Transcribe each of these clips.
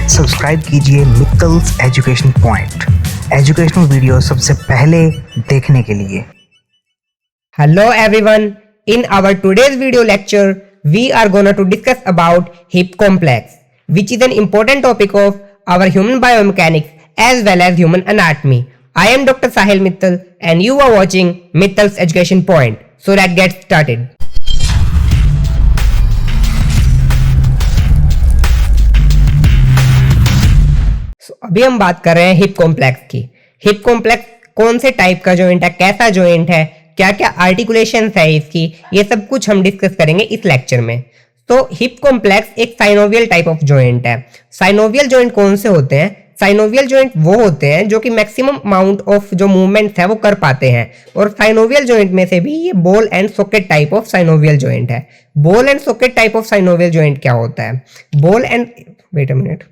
Subscribe कीजिए मित्तल्स education point, educational video सबसे पहले देखने के लिए। Hello everyone, in our today's video lecture, we are gonna to discuss about hip complex, which is an important topic of our human biomechanics as well as human anatomy. I am Dr. Sahil Mittal and you are watching Mittal's Education Point. So let's get started. अभी हम बात कर रहे हैं hip complex की। Hip complex कौन से type का जॉइंट है, कैसा जॉइंट है, क्या क्या आर्टिकुलेशन है इसकी, ये सब कुछ हम डिस्कस करेंगे इस लेक्चर में। तो हिप कॉम्प्लेक्स एक साइनोवियल टाइप ऑफ जॉइंट है। साइनोवियल जॉइंट कौन से होते हैं? साइनोवियल जॉइंट वो होते हैं जो कि मैक्सिमम अमाउंट ऑफ जो मूवमेंट्स है वो कर पाते हैं। और साइनोवियल जॉइंट में से भी ये ball and socket type of synovial joint है। Ball and socket type of synovial joint क्या होता है? Ball and wait a minute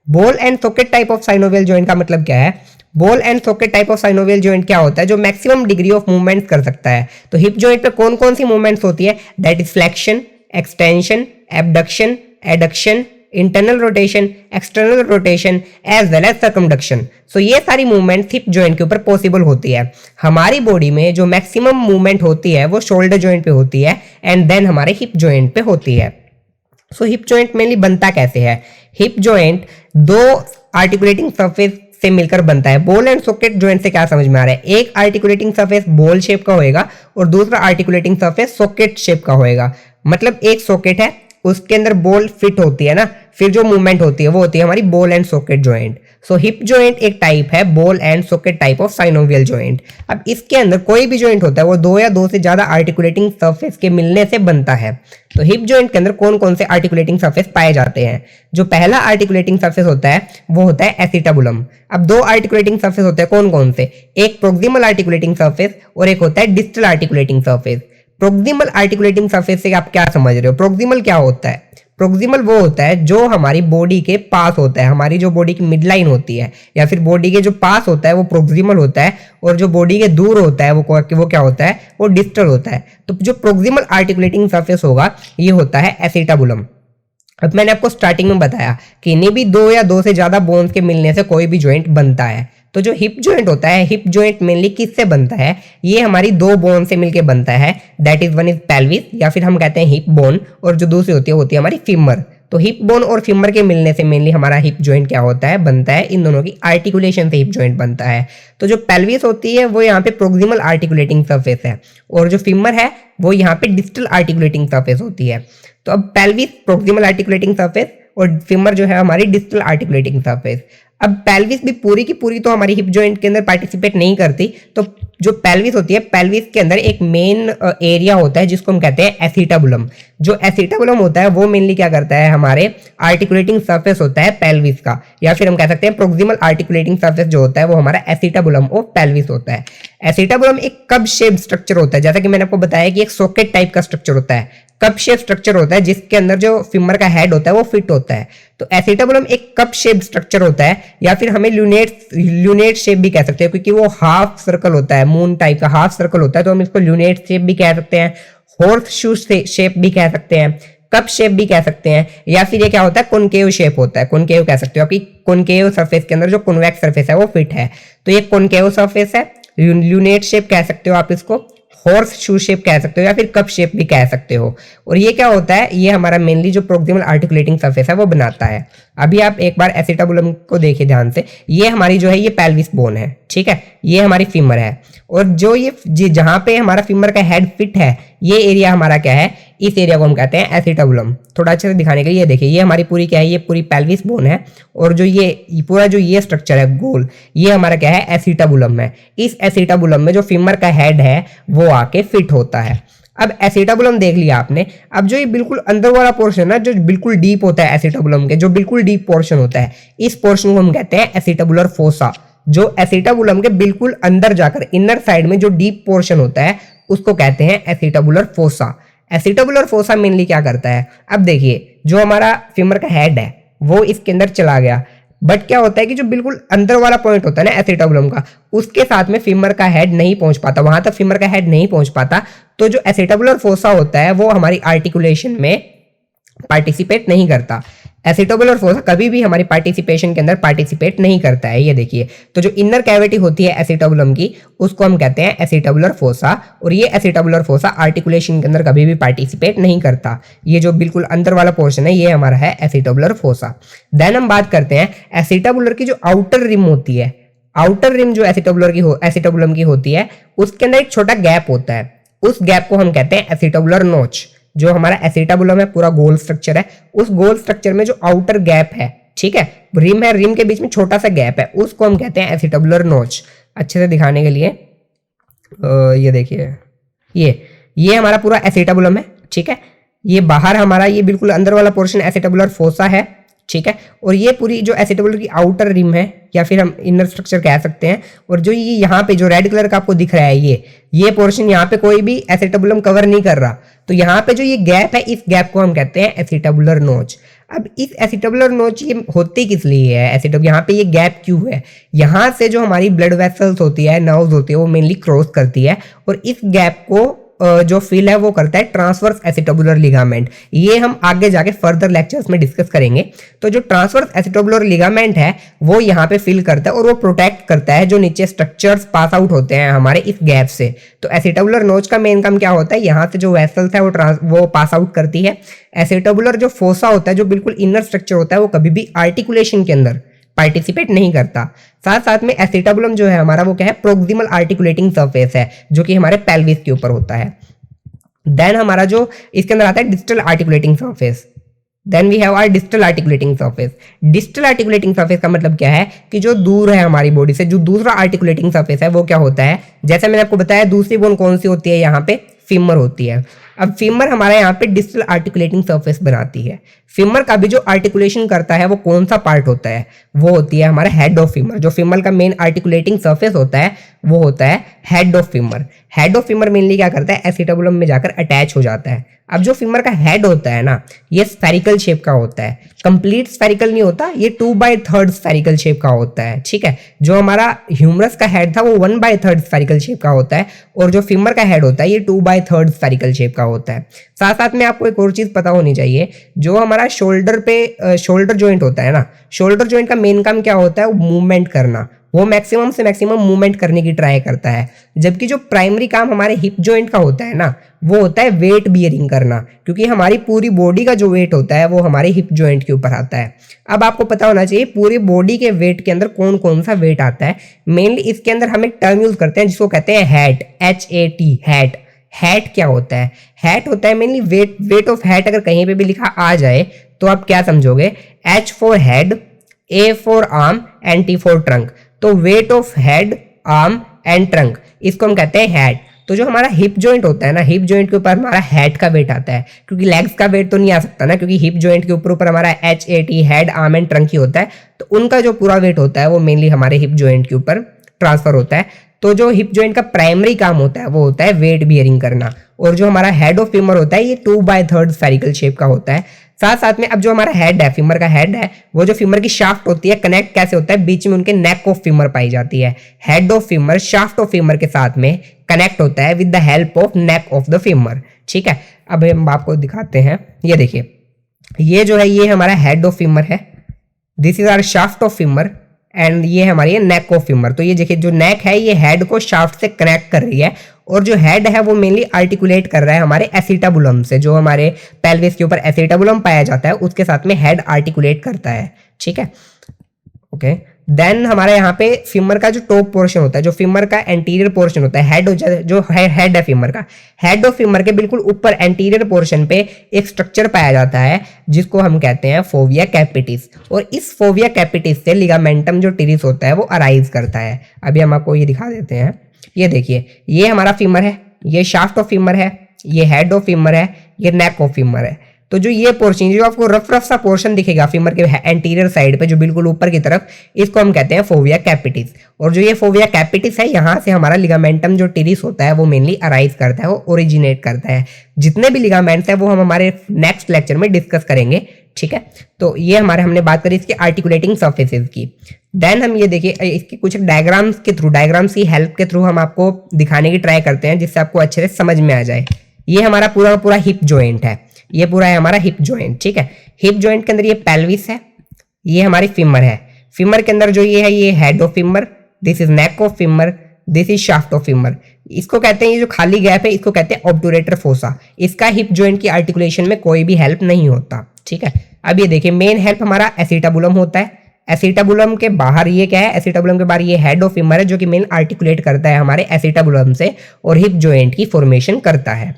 ball and socket type of synovial joint का मतलब क्या है? Ball and socket type of synovial joint क्या होता है? जो मैक्सिमम डिग्री ऑफ मूवमेंट कर सकता है। तो हिप जॉइंट पे कौन कौन सी मूवमेंट्स होती है? That is flexion, extension, abduction, adduction, internal rotation, external rotation as well as circumduction. So ये सारी मूवमेंट हिप जॉइंट के ऊपर पॉसिबल होती है। हमारी बॉडी में जो मैक्सिमम मूवमेंट होती है वो शोल्डर जॉइंट पे होती है एंड देन हमारे हिप जॉइंट पे होती है। सो हिप जॉइंट मेनली बनता कैसे है? हिप जॉइंट दो आर्टिकुलेटिंग सरफेस से मिलकर बनता है। बॉल एंड सॉकेट जॉइंट से क्या समझ में आ रहा है? एक आर्टिकुलेटिंग सरफेस बॉल शेप का होएगा और दूसरा आर्टिकुलेटिंग सरफेस सॉकेट शेप का होएगा। मतलब एक सॉकेट है, उसके अंदर बॉल फिट होती है ना, फिर जो मूवमेंट होती है वो होती है हमारी ball and socket joint. So hip joint एक टाइप है ball and socket type of synovial joint. अब इसके अंदर कोई भी जॉइंट होता है वो दो या दो से ज्यादा आर्टिकुलेटिंग सरफेस के मिलने से बनता है। तो हिप जॉइंट के अंदर कौन कौन से आर्टिकुलेटिंग सरफेस पाए जाते हैं? जो पहला आर्टिकुलेटिंग सरफेस होता है वो होता है एसिटाबुलम। अब दो आर्टिकुलेटिंग सरफेस होते हैं कौन कौन से? एक प्रोक्सिमल आर्टिकुलेटिंग सरफेस और एक होता है distal articulating surface. Proximal articulating surface से आप क्या समझ रहे हो? प्रोक्सिमल क्या होता है? प्रोक्सिमल वो होता है जो हमारी बॉडी के पास होता है, हमारी जो बॉडी की मिड लाइन होती है या फिर बॉडी के जो पास होता है वो प्रोक्सिमल होता है, और जो बॉडी के दूर होता है वो क्या होता है? वो डिस्टल होता है। तो जो प्रोक्सिमल आर्टिकुलेटिंग सरफेस होगा ये होता है एसिटाबुलम। अब मैंने आपको स्टार्टिंग में बताया कि इन्हीं भी दो या दो से ज्यादा बोन्स के मिलने से कोई भी जॉइंट बनता है। तो जो हिप जॉइंट होता है, हिप जॉइंट मेनली किससे बनता है? ये हमारी दो बोन से मिलके बनता है। That is one is pelvis या फिर हम कहते हैं हिप बोन, और जो दूसरी होती है हमारी फीमर। तो हिप बोन और फीमर के मिलने से मेनली हमारा हिप जॉइंट क्या होता है? बनता है। इन दोनों की आर्टिकुलेशन से हिप जॉइंट बनता है। तो जो पेल्विस होती है वो यहाँ पे प्रोक्सिमल आर्टिकुलेटिंग सरफेस है, और जो फीमर है वो यहाँ पे डिस्टल आर्टिकुलेटिंग सरफेस होती है। तो अब पेल्विस प्रोक्सिमल आर्टिकुलेटिंग सरफेस और फीमर जो है हमारी डिस्टल आर्टिकुलेटिंग सरफेस। अब पेल्विस भी पूरी की पूरी तो हमारी हिप जॉइंट के अंदर पार्टिसिपेट नहीं करती। तो जो पेल्विस होती है, पेल्विस के अंदर एक मेन एरिया होता है जिसको हम कहते हैं एसिटाबुलम। जो एसिटाबुलम होता है वो मेनली क्या करता है? हमारे आर्टिकुलेटिंग सरफेस होता है पेल्विस का, या फिर हम कह सकते हैं प्रोक्सिमल आर्टिकुलेटिंग सरफेस जो होता है वो हमारा एसिटाबुलम ऑफ पेल्विस होता है। एसिटाबुलम एक कप शेप स्ट्रक्चर होता है, जैसा कि मैंने आपको बताया कि एक सॉकेट टाइप का स्ट्रक्चर होता है, कप शेप स्ट्रक्चर होता है जिसके अंदर जो फीमर का हेड होता है वो फिट होता है। तो एसिटाबुलम एक कप शेप स्ट्रक्चर होता है, या फिर हमें ल्यूनेट शेप भी कह सकते हैं, क्योंकि वो हाफ सर्कल होता है, मून टाइप का हाफ सर्कल होता है, तो हम इसको ल्यूनेट शेप भी कह सकते हैं, हॉर्स शू शेप भी कह सकते हैं, कप शेप भी कह सकते हैं, या फिर ये क्या होता है? कॉनकेव शेप होता है। कॉनकेव कह सकते हो आपकी कॉनकेव सरफेस के अंदर जो कॉन्वेक्स सरफेस है वो फिट है। तो ये कॉनकेव सरफेस है, ल्यूनेट शेप कह सकते हो आप इसको, हॉर्स शू शेप कह सकते हो, या फिर कप शेप भी कह सकते हो। और ये क्या होता है? ये हमारा मेनली जो प्रोक्सिमल आर्टिकुलेटिंग सरफेस है वो बनाता है। अभी आप एक बार एसिटाबुलम को देखिए ध्यान से। ये हमारी जो है ये पेल्विस बोन है, ठीक है, ये हमारी फीमर है, और जो ये जहां पे हमारा फीमर का हेड फिट है ये एरिया हमारा क्या है? इस एरिया को हम कहते हैं एसिटाबुलम। थोड़ा अच्छे से दिखाने के लिए ये देखिए, ये हमारी पूरी क्या है? ये पूरी पेल्विस बोन है, और जो ये पूरा जो ये स्ट्रक्चर है गोल, ये हमारा क्या है? एसिटाबुलम है। इस एसिटाबुलम में जो फीमर का हेड है वो आके फिट होता है। अब एसिटाबुलम देख लिया आपने। अब जो ये बिल्कुल अंदर वाला पोर्शन है जो बिल्कुल डीप होता है एसिटाबुलम के, जो बिल्कुल डीप पोर्शन होता है, इस पोर्शन को हम कहते हैं एसिटाबुलर फोसा। जो एसिटाबुलम के बिल्कुल अंदर जाकर इनर साइड में जो डीप पोर्शन होता है उसको कहते हैं acetabular fossa. Acetabular fossa mainly क्या करता है? अब देखिए, जो हमारा फीमर का हेड है वो इसके अंदर चला गया, बट क्या होता है कि जो बिल्कुल अंदर वाला पॉइंट होता है ना एसिटाबुलम का, उसके साथ में फीमर का हेड नहीं पहुंच पाता, वहां तक फीमर का हेड नहीं पहुंच पाता। तो जो एसिटाबुलर फोसा होता है वो हमारी आर्टिकुलेशन में पार्टिसिपेट नहीं करता। एसिटाबुलर फोसा कभी भी हमारी पार्टिसिपेशन के अंदर पार्टिसिपेट नहीं करता है। ये देखिए, तो जो इनर कैविटी होती है एसिटाबुलम की, उसको हम कहते हैं एसिटाबुलर फोसा, और ये एसिटाबुलर फोसा आर्टिकुलेशन के अंदर कभी भी पार्टिसिपेट नहीं करता। ये जो बिल्कुल अंदर वाला पोर्शन है ये हमारा है एसिटाबुलर फोसा। देन हम बात करते हैं एसिटाबुलर की जो आउटर रिम होती है। आउटर रिम जो एसिटाबुलम की होती है, उसके अंदर एक छोटा गैप होता है। उस गैप को हम कहते हैं एसिटाबुलर नोच। जो हमारा एसिटाबुलम है पूरा गोल स्ट्रक्चर है, उस गोल स्ट्रक्चर में जो आउटर गैप है, ठीक है, रिम है, रिम के बीच में छोटा सा गैप है, उसको हम कहते हैं एसिटाबुलर नोच। अच्छे से दिखाने के लिए ये देखिए, ये हमारा पूरा एसिटाबुलम है, ठीक है। ये बाहर हमारा ये बिल्कुल अंदर वाला पोर्शन एसिटाबुलर फोसा है, ठीक है। और ये पूरी जो एसिटाबुलर की आउटर रिम है, या फिर हम इनर स्ट्रक्चर कह सकते हैं। और जो ये यहाँ पे जो रेड कलर का आपको दिख रहा है, ये पोर्शन यहाँ पे कोई भी एसिटाबुलम कवर नहीं कर रहा, तो यहाँ पे जो ये गैप है, इस गैप को हम कहते हैं एसिटाबुलर नोच। अब इस एसिटाबुलर नोच ये होती किस लिए है, एसिटाबुलर यहाँ पे ये गैप क्यों है? यहाँ से जो हमारी ब्लड वेसल्स होती है, नर्व्स होती है, वो मेनली क्रॉस करती है, और इस गैप को जो फिल है वो करता है ट्रांसवर्स एसिटाबुलर लिगामेंट। ये हम आगे जाके फर्दर लेक्चर्स में डिस्कस करेंगे। तो जो ट्रांसवर्स एसिटाबुलर लिगामेंट है वो यहाँ पे फिल करता है और वो प्रोटेक्ट करता है जो नीचे स्ट्रक्चर्स पास आउट होते हैं हमारे इस गैप से। तो एसिटाबुलर नोच का मेन काम क्या होता है, यहाँ से जो वेसल्स है वो पास आउट करती है। एसिटाबुलर जो फोसा होता है, जो बिल्कुल इनर स्ट्रक्चर होता है, वो कभी भी आर्टिकुलेशन के अंदर पार्टिसिपेट नहीं करता। साथ साथ में एसिटाबुलम जो है हमारा वो क्या है, प्रोक्सिमल आर्टिकुलेटिंग सरफेस है, जो कि हमारे पेल्विस के ऊपर होता है। देन हमारा जो इसके अंदर आता है distal articulating surface. Then we have our distal articulating surface. Distal articulating surface का मतलब क्या है कि जो दूर है हमारी बॉडी से, जो दूसरा आर्टिकुलेटिंग सरफेस है वो क्या होता है, जैसे मैंने आपको बताया दूसरी बोन कौन सी होती है, यहाँ पे फीमर होती है। अब फीमर हमारे यहाँ पे डिस्टल आर्टिकुलेटिंग सरफेस बनाती है। फीमर का भी जो आर्टिकुलेशन करता है वो कौन सा पार्ट होता है, वो होती है हमारा हेड ऑफ फीमर। जो फीमर का मेन आर्टिकुलेटिंग सरफेस होता है वो होता है head of femur. Head of femur mainly क्या करता है, एसिटाबुलम में जाकर अटैच हो जाता है। अब जो फीमर का हेड होता है ना, ये स्फेरिकल शेप का होता है, कंप्लीट स्फेरिकल नहीं होता, ये 2/3 स्फेरिकल शेप का होता है, ठीक है। जो हमारा ह्यूमरस का हेड था वो 1/3 स्फेरिकल शेप का होता है, और जो फीमर का हेड होता है ये 2/3 स्फेरिकल शेप का होता है। साथ साथ में आपको एक और चीज पता होनी चाहिए, जो हमारा शोल्डर पे शोल्डर जॉइंट होता है ना, शोल्डर जॉइंट का मेन काम क्या होता है, वो मूवमेंट करना। वो मैक्सिमम से मैक्सिमम मूवमेंट करने की ट्राई करता है। जबकि जो प्राइमरी काम हमारे हिप जॉइंट का होता है ना, वो होता है वेट बियरिंग करना, क्योंकि हमारी पूरी बॉडी का जो वेट होता है वो हमारे हिप जॉइंट के ऊपर आता है। अब आपको पता होना चाहिए पूरी बॉडी के वेट के अंदर कौन कौन सा वेट आता है। मेनली इसके अंदर हम एक टर्म यूज करते हैं जिसको कहते हैं हैट, HAT, हैट। हैट क्या होता है, हैट होता है मेनली वेट ऑफ हैट। अगर कहीं पे भी लिखा आ जाए तो आप क्या समझोगे, H for head, A for arm and T for trunk. तो weight of head, arm and trunk, इसको हम कहते हैं हैट। तो जो हमारा हिप जॉइंट होता है ना, हिप जॉइंट के ऊपर हमारा हेड का वेट आता है, क्योंकि लेग्स का वेट तो नहीं आ सकता ना, क्योंकि हिप जॉइंट के ऊपर हमारा HAT, head, arm and trunk ही होता है। तो उनका जो पूरा वेट होता है वो मेनली हमारे हिप जॉइंट के ऊपर ट्रांसफर होता है। तो जो हिप जॉइंट का प्राइमरी काम होता है वो होता है वेट बियरिंग करना। और जो हमारा हेड ऑफ फीमर होता है ये 2/3 स्फेरिकल शेप का होता है। साथ साथ में अब जो हमारा हेड है, फीमर का हेड है, वो जो फीमर की शाफ्ट होती है कनेक्ट कैसे होता है, बीच में उनके नेक ऑफ फीमर पाई जाती है। Head of femur shaft of femur के साथ में कनेक्ट होता है with the help of neck of the femur, ठीक है। अब हम आपको दिखाते हैं, ये देखिए, ये जो है ये हमारा हेड ऑफ फीमर है, this is our shaft of femur, and ये हमारी नेक ऑफ फीमर। तो ये देखिए जो नेक है ये हेड को शाफ्ट से कनेक्ट कर रही है, और जो हेड है वो मेनली आर्टिकुलेट कर रहा है हमारे एसिटाबुलम से। जो हमारे पेल्विस के ऊपर एसिटाबुलम पाया जाता है उसके साथ में हेड आर्टिकुलेट करता है, ठीक है, ओके। देन हमारे यहाँ पे फीमर का जो टॉप पोर्शन होता है, जो फीमर का एंटीरियर पोर्शन होता है, हेड है फीमर का, हेड ऑफ फीमर के बिल्कुल ऊपर एंटीरियर पोर्शन पे एक स्ट्रक्चर पाया जाता है जिसको हम कहते हैं फोविया कैपिटिस। और इस फोविया कैपिटिस से लिगामेंटम जो टिरिस होता है वो अराइज करता है। अभी हम आपको ये दिखा देते हैं, ये देखिए, ये हमारा फीमर है, ये शाफ्ट ऑफ फीमर है, ये हेड ऑफ फीमर है, ये नेक ऑफ फीमर है। तो जो ये पोर्शन, जो आपको रफ सा पोर्शन दिखेगा फीमर के एंटीरियर साइड पे जो बिल्कुल ऊपर की तरफ, इसको हम कहते हैं फोविया कैपिटिस। और जो ये फोविया कैपिटिस है, यहाँ से हमारा लिगामेंटम जो टिरिस होता है वो मेनली अराइज करता है, वो ओरिजिनेट करता है। जितने भी लिगामेंट्स है वो हम हमारे नेक्स्ट लेक्चर में डिस्कस करेंगे, ठीक है। तो ये हमने बात करी इसकी आर्टिकुलेटिंग सरफेसेस की। देन हम ये देखिए इसके कुछ डायग्राम्स की हेल्प के थ्रू हम आपको दिखाने की ट्राई करते हैं जिससे आपको अच्छे से समझ में आ जाए। ये हमारा पूरा हिप जॉइंट है, ये पूरा है हमारा हिप जॉइंट, ठीक है। हिप जॉइंट के अंदर ये पेल्विस है, ये हमारी फीमर है, फीमर के अंदर जो ये है ये head of femur, this is neck of femur, this is shaft of femur. इसको कहते हैं, ये जो खाली गैप है इसको कहते हैं ऑब्टूरेटर फोसा। इसका हिप जॉइंट की आर्टिकुलेशन में कोई भी हेल्प नहीं होता, ठीक है। अब ये देखिए मेन हेल्प हमारा एसिटाबुलम होता है। एसिटाबुलम के बाहर ये क्या है, एसिटाबुलम के बाहर ये हेड ऑफ फीमर है जो कि मेन आर्टिकुलेट करता है हमारे एसिटाबुलम से और हिप जॉइंट की फॉर्मेशन करता है।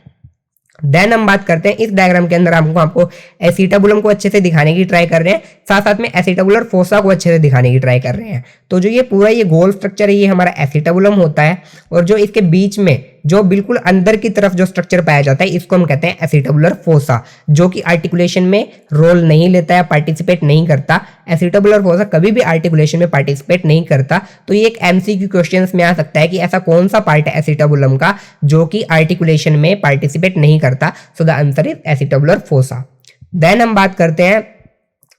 देन हम बात करते हैं इस डायग्राम के अंदर आपको एसिटाबुलम को अच्छे से दिखाने की ट्राई कर रहे हैं, साथ साथ में एसिटाबुलर फोसा को अच्छे से दिखाने की ट्राई कर रहे हैं। तो जो ये पूरा ये गोल स्ट्रक्चर है ये हमारा एसिटाबुलम होता है और जो इसके बीच में जो बिल्कुल अंदर की तरफ जो स्ट्रक्चर पाया जाता है इसको हम कहते हैं एसिटाबुलर फोसा, जो कि आर्टिकुलेशन में रोल नहीं लेता है, पार्टिसिपेट नहीं करता। एसिटाबुलर फोसा कभी भी आर्टिकुलेशन में पार्टिसिपेट नहीं करता। तो ये एक एमसीक्यू क्वेश्चंस में आ सकता है कि ऐसा कौन सा पार्ट है एसिटाबुलम का जो कि आर्टिकुलेशन में पार्टिसिपेट नहीं करता। So the answer is acetabular fossa. Then हम बात करते हैं,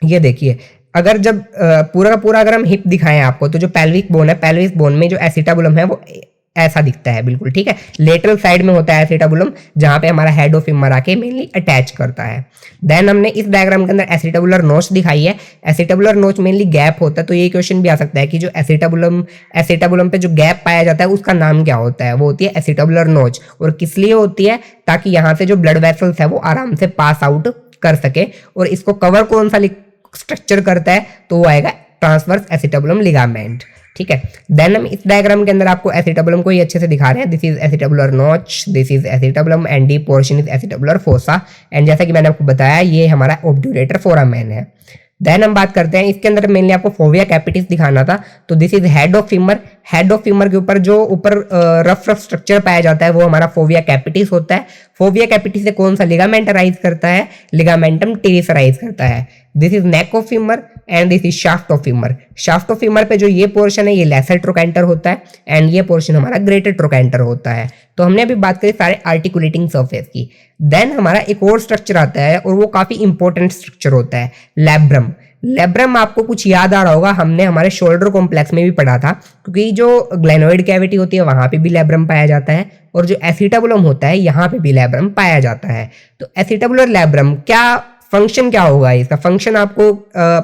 ये देखिए अगर जब पूरा का पूरा अगर हम हिप दिखाएं आपको तो जो पेल्विक बोन है, पेल्विक बोन में जो एसिटाबुलम है वो ऐसा दिखता है बिल्कुल, ठीक है। लेटरल साइड में होता है एसिटाबुलम जहां पे हमारा हेड ऑफ फीमर आके मेनली अटैच करता है। देन हमने इस डायग्राम के अंदर एसिटाबुलर नोच दिखाई है। एसिटाबुलर नोच मेनली गैप होता है, तो ये क्वेश्चन भी आ सकता है कि जो एसिटाबुलम पे जो गैप पाया जाता है उसका नाम क्या होता है। वो होती है एसिटाबुलर नोच और किस लिए होती है, ताकि यहाँ से जो ब्लड वेसल्स है वो आराम से पास आउट कर सके। और इसको कवर कौन सा स्ट्रक्चर करता है, तो वो आएगा ट्रांसवर्स एसिटाबुलम लिगामेंट, ठीक है। देन हम इस डायग्राम के अंदर आपको एसिटाबुलम को ही अच्छे से दिखा रहे हैं। This is acetabular notch, this is acetabulum and deep portion is acetabular fossa. And जैसा कि मैंने आपको बताया ये हमारा ऑब्टूरेटर फोरामेन है। देन हम बात करते हैं इसके अंदर मेनली आपको फोविया कैपिटिस दिखाना था, तो this is head of femur. Head of femur के ऊपर जो ऊपर रफ स्ट्रक्चर पाया जाता है वो हमारा फोविया कैपिटिस होता है। फोविया कैपिटिस से कौन सा लिगामेंट अराइज करता है, लिगामेंटम टेरिस अराइज करता है। This is neck of femur and this is shaft of femur. Shaft of femur पे जो ये पोर्शन है ये लेसर ट्रोकेंटर होता है एंड ये पोर्शन हमारा ग्रेटर ट्रोकेंटर होता है। तो हमने अभी बात करी सारे आर्टिकुलेटिंग सरफेस की। देन हमारा एक और स्ट्रक्चर आता है और वो काफी इंपॉर्टेंट स्ट्रक्चर होता है, लैब्रम। लैब्रम आपको कुछ याद आ रहा होगा, हमने हमारे शोल्डर कॉम्प्लेक्स में भी पढ़ा था, क्योंकि जो ग्लेनोइड कैविटी होती है वहां पे भी लैब्रम पाया जाता है और जो एसिटाबुलम होता है यहाँ पे भी लैब्रम पाया जाता है। तो एसिटाबुलर लैब्रम क्या फंक्शन क्या होगा, इसका फंक्शन आपको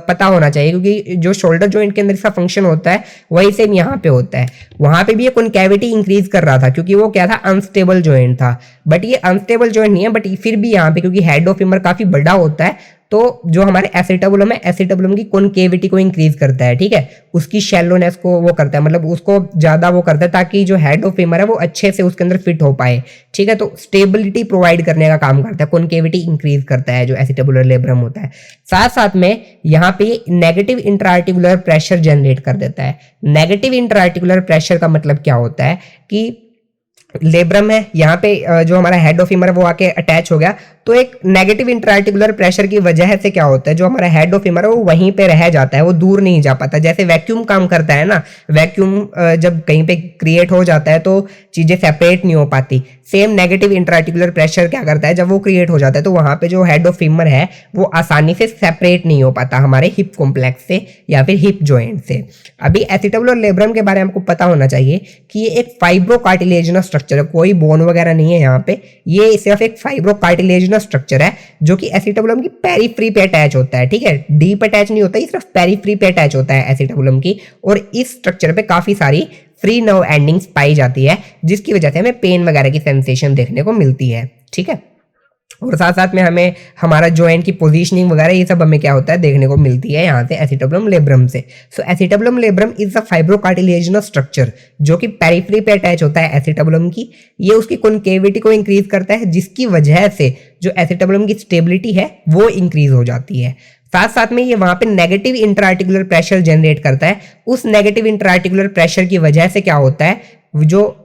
पता होना चाहिए, क्योंकि जो शोल्डर जॉइंट के अंदर इसका फंक्शन होता है वही सेम यहाँ पे होता है। वहां पे भी ये कॉन्कैविटी इंक्रीज कर रहा था क्योंकि वो क्या था, अनस्टेबल जॉइंट था। बट ये अनस्टेबल जॉइंट नहीं है, बट फिर भी यहाँ पे क्योंकि हेड ऑफ फीमर काफी बड़ा होता है तो जो हमारे एसिटाबुलम है, एसिटाबुलम की कॉन्केविटी को इंक्रीज करता है, ठीक है। उसकी शैलोनेस को वो करता है, मतलब उसको ज्यादा वो करता है ताकि जो हेड ऑफ फीमर है वो अच्छे से उसके अंदर फिट हो पाए, ठीक है। तो स्टेबिलिटी प्रोवाइड करने का काम करता है, कॉन्केविटी इंक्रीज करता है जो एसिटाबुलर लेब्रम होता है। साथ साथ में यहाँ पे नेगेटिव इंट्राआर्टिकुलर प्रेशर जनरेट कर देता है। नेगेटिव इंट्राआर्टिकुलर प्रेशर का मतलब क्या होता है कि लेब्रम है यहाँ पे जो हमारा हेड ऑफ फीमर है वो आके अटैच हो गया, तो एक नेगेटिव इंट्राआर्टिकुलर प्रेशर की वजह से क्या होता है, जो हमारा हेड ऑफ फीमर है वो वहीं पे रह जाता है, वो दूर नहीं जा पाता। जैसे वैक्यूम काम करता है ना, वैक्यूम जब कहीं पे क्रिएट हो जाता है तो चीजें सेपरेट नहीं हो पाती। सेम नेगेटिव इंट्राआर्टिकुलर प्रेशर क्या करता है, जब वो क्रिएट हो जाता है तो वहां पे जो हेड ऑफ फीमर है वो आसानी से सेपरेट नहीं हो पाता हमारे हिप कॉम्प्लेक्स से या फिर हिप जॉइंट से। अभी एसिटाबुलर लेब्रम के बारे में आपको पता होना चाहिए कि ये एक फाइब्रोकार्टिलेजिनस स्ट्रक्चर है, कोई बोन वगैरह नहीं है यहाँ पे, ये सिर्फ एक फाइब्रोकार्टिलेजिनस स्ट्रक्चर है जो कि एसिटाबुलम की पेरिफ्री पे अटैच होता है, ठीक है। डीप अटैच नहीं होता, ये सिर्फ पेरिफ्री पे अटैच होता है एसिटाबुलम की। और इस स्ट्रक्चर पे काफी सारी फ्री नर्व एंडिंग्स पाई जाती है जिसकी वजह से हमें पेन वगैरह की सेंसेशन देखने को मिलती है, ठीक है। और साथ साथ में हमें हमारा जॉइंट की पोजीशनिंग वगैरह ये सब हमें क्या होता है देखने को मिलती है यहाँ से एसिटाबुलम लेब्रम से। So acetabulum labrum is a fibrocartilaginous structure जो कि पेरिफेरी पे अटैच होता है एसिटाबुलम की। ये उसकी कॉन्केविटी को इंक्रीज करता है जिसकी वजह से जो एसिटाबुलम की स्टेबिलिटी है वो इंक्रीज हो जाती है। साथ साथ में ये वहां पे नेगेटिव इंट्राआर्टिकुलर प्रेशर जनरेट करता है। उस नेगेटिव इंट्राआर्टिकुलर प्रेशर की वजह से क्या होता है, जो